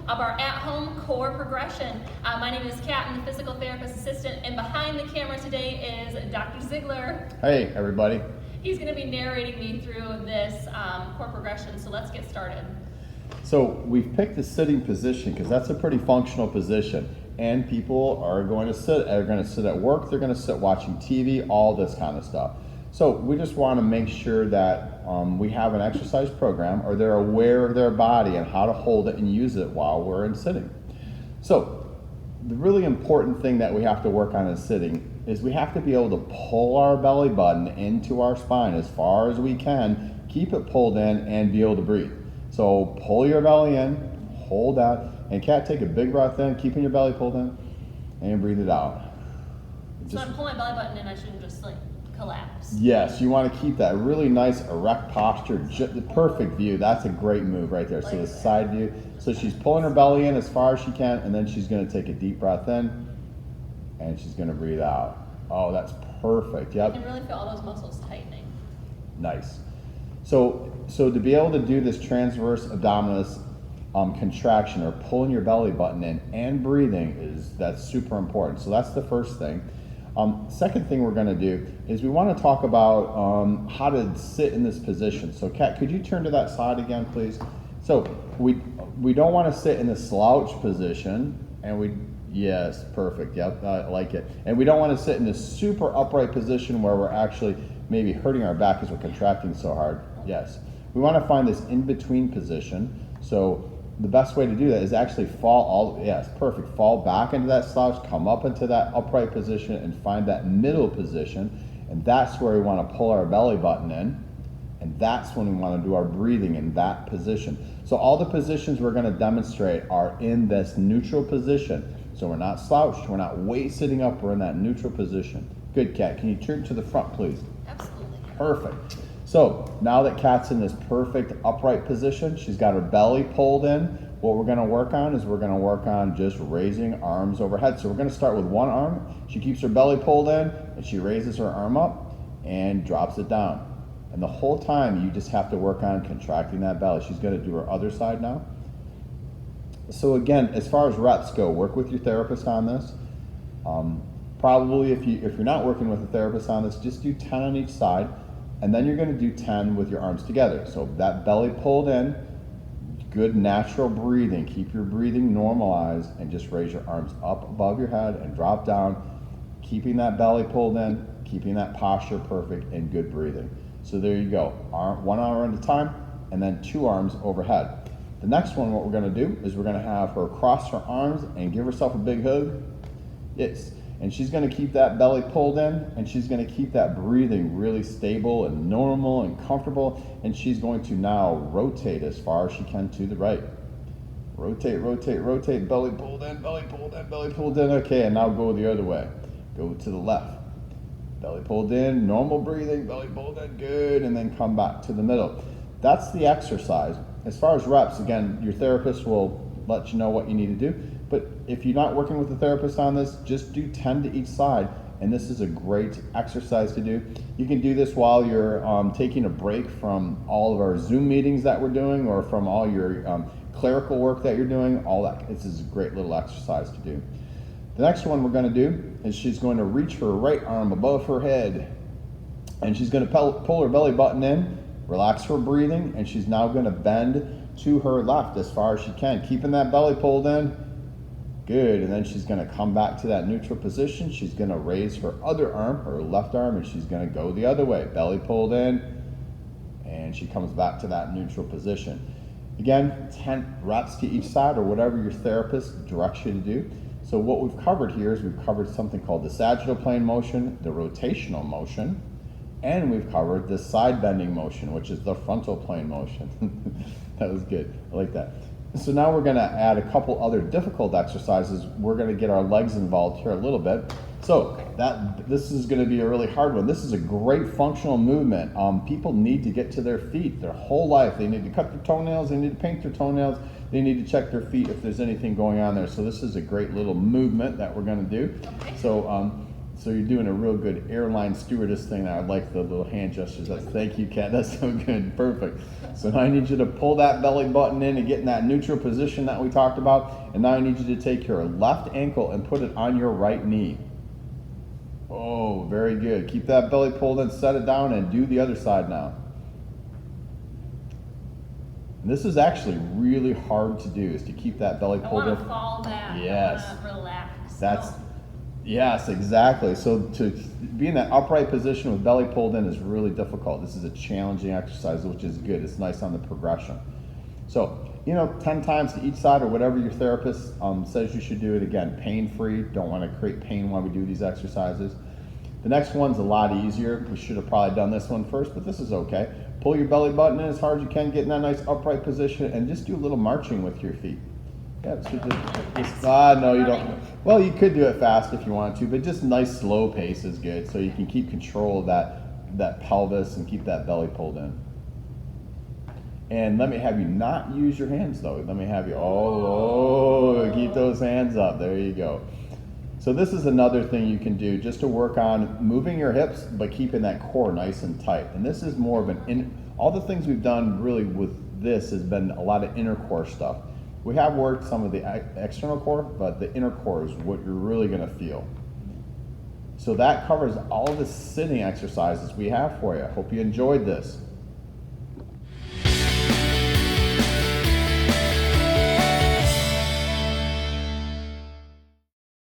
of our at-home core progression. My name is Kat, I'm the physical therapist assistant, and behind the camera today is Dr. Ziegler. Hey, everybody. He's going to be narrating me through this core progression, so let's get started. So we've picked the sitting position because that's a pretty functional position, and people are going to sit. They're going to sit at work. They're going to sit watching TV, all this kind of stuff. So we just want to make sure that we have an exercise program, or they're aware of their body and how to hold it and use it while we're in sitting. So the really important thing that we have to work on in sitting is we have to be able to pull our belly button into our spine as far as we can, keep it pulled in, and be able to breathe. So pull your belly in, hold that, and Kat, take a big breath in, keeping your belly pulled in, and breathe it out. So I'm pulling my belly button in, I shouldn't just like collapse. Yes, you want to keep that really nice erect posture, the perfect view. That's a great move right there. So the side view. So she's pulling her belly in as far as she can, and then she's going to take a deep breath in, and she's going to breathe out. Oh, that's perfect. Yep. I can really feel all those muscles tightening. Nice. So to be able to do this transverse abdominis contraction, or pulling your belly button in and breathing, that's super important. So that's the first thing. Second thing we're going to do is we want to talk about how to sit in this position. So Kat, could you turn to that side again, please? So we don't want to sit in the slouch position, and yes, perfect. Yep, I like it. And we don't want to sit in this super upright position where we're actually maybe hurting our back as we're contracting so hard. Yes. We want to find this in-between position. So the best way to do that is actually fall back into that slouch, come up into that upright position, and find that middle position. And that's where we want to pull our belly button in. And that's when we want to do our breathing in that position. So all the positions we're going to demonstrate are in this neutral position. So we're not slouched, we're not way sitting up, we're in that neutral position. Good, Kat. Can you turn to the front, please? Absolutely. Perfect. So now that Kat's in this perfect upright position, she's got her belly pulled in. What we're going to work on is we're going to work on just raising arms overhead. So we're going to start with one arm. She keeps her belly pulled in, and she raises her arm up and drops it down. And the whole time you just have to work on contracting that belly. She's going to do her other side now. So again, as far as reps go, work with your therapist on this. Probably if you're not working with a therapist on this, just do 10 on each side. And then you're going to do 10 with your arms together. So that belly pulled in, good natural breathing. Keep your breathing normalized, and just raise your arms up above your head and drop down, keeping that belly pulled in, keeping that posture perfect, and good breathing. So there you go, one arm at a time, and then 2 arms overhead. The next one, what we're going to do is we're going to have her cross her arms and give herself a big hug. Yes. And she's going to keep that belly pulled in, and she's going to keep that breathing really stable and normal and comfortable, and she's going to now rotate as far as she can to the right. Rotate, rotate, rotate, belly pulled in, belly pulled in, belly pulled in. Okay, and now go the other way. Go to the left. Belly pulled in, normal breathing, belly pulled in, good, and then come back to the middle. That's the exercise. As far as reps, again, your therapist will let you know what you need to do. But if you're not working with a therapist on this, just do 10 to each side, and this is a great exercise to do. You can do this while you're taking a break from all of our Zoom meetings that we're doing, or from all your clerical work that you're doing, all that. This is a great little exercise to do. The next one we're going to do is she's going to reach her right arm above her head, and she's going to pull her belly button in, relax her breathing, and she's now going to bend to her left as far as she can, keeping that belly pulled in. Good, and then she's going to come back to that neutral position. She's going to raise her other arm, her left arm, and she's going to go the other way. Belly pulled in, and she comes back to that neutral position. Again, 10 reps to each side, or whatever your therapist directs you to do. So what we've covered here is we've covered something called the sagittal plane motion, the rotational motion, and we've covered the side bending motion, which is the frontal plane motion. That was good. I like that. So now we're going to add a couple other difficult exercises. We're going to get our legs involved here a little bit. So this is going to be a really hard one. This is a great functional movement. People need to get to their feet their whole life. They need to cut their toenails. They need to paint their toenails. They need to check their feet if there's anything going on there. So this is a great little movement that we're going to do. So So you're doing a real good airline stewardess thing. I like the little hand gestures. Thank you, Kat. That's so good. Perfect. So now I need you to pull that belly button in and get in that neutral position that we talked about. And now I need you to take your left ankle and put it on your right knee. Oh, very good. Keep that belly pulled in, set it down, and do the other side now. And this is actually really hard to do, is to keep that belly pulled in. I want to fall back. Yes. I want to relax. That's, yes, exactly. So to be in that upright position with belly pulled in is really difficult. This is a challenging exercise, which is good. It's nice on the progression. So, 10 times to each side or whatever your therapist says you should do it. Again, pain-free. Don't want to create pain while we do these exercises. The next one's a lot easier. We should have probably done this one first, but this is okay. Pull your belly button in as hard as you can, get in that nice upright position, and just do a little marching with your feet. Yeah, so no, you don't. Well, you could do it fast if you want to, but just nice slow pace is good, so you can keep control of that pelvis and keep that belly pulled in. And let me have you not use your hands though. Let me have you, keep those hands up. There you go. So this is another thing you can do just to work on moving your hips, but keeping that core nice and tight. And this is more of all the things we've done really with this has been a lot of inner core stuff. We have worked some of the external core, but the inner core is what you're really gonna feel. So that covers all the sitting exercises we have for you. Hope you enjoyed this.